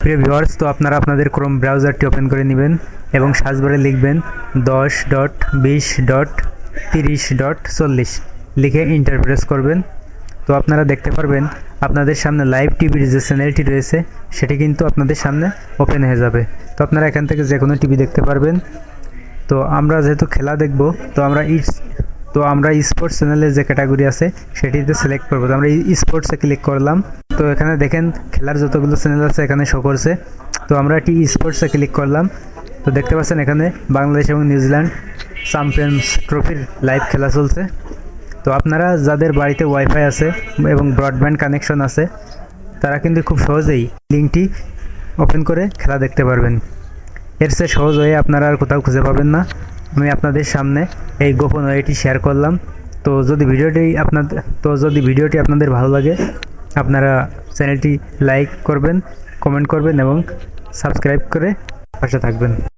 প্রিয় ভিউয়ার্স, তো আপনারা আপনাদের ক্রোম ব্রাউজারটি ওপেন করে নেবেন এবং সার্চ বারে লিখবেন 10.20.30.40 লিখে এন্টার প্রেস করবেন। তো আপনারা দেখতে পারবেন আপনাদের সামনে লাইভ টিভির যে চ্যানেলটি রয়েছে সেটি কিন্তু আপনাদের সামনে ওপেন হয়ে যাবে। তো আপনারা এখান থেকে যে কোনো টিভি দেখতে পারবেন। তো আমরা যেহেতু খেলা দেখব, তো আমরা স্পোর্টস চ্যানেলের যে ক্যাটাগরি আছে সেটিতে সিলেক্ট করব। তো আমরা স্পোর্টসে ক্লিক করলাম। তো এখানে দেখেন খেলার যতগুলো চ্যানেল আছে এখানে শো করছে। তো আমরা এটি স্পোর্টসে ক্লিক করলাম। তো দেখতে পাচ্ছেন এখানে বাংলাদেশ এবং নিউজিল্যান্ড চ্যাম্পিয়ন্স ট্রফির লাইভ খেলা চলছে। তো আপনারা যাদের বাড়িতে ওয়াইফাই আছে এবং ব্রডব্যান্ড কানেকশন আছে তারা কিন্তু খুব সহজেই লিঙ্কটি ওপেন করে খেলা দেখতে পারবেন। এর চেয়ে সহজ হয়ে আপনারা আর কোথাও খুঁজে পাবেন না। আমি আপনাদের সামনে এই গোপন ওয়েটি শেয়ার করলাম। তো যদি ভিডিওটি আপনাদের ভালো লাগে, আপনারা চ্যানেলটি লাইক করবেন, কমেন্ট করবেন এবং সাবস্ক্রাইব করে পাশে থাকবেন।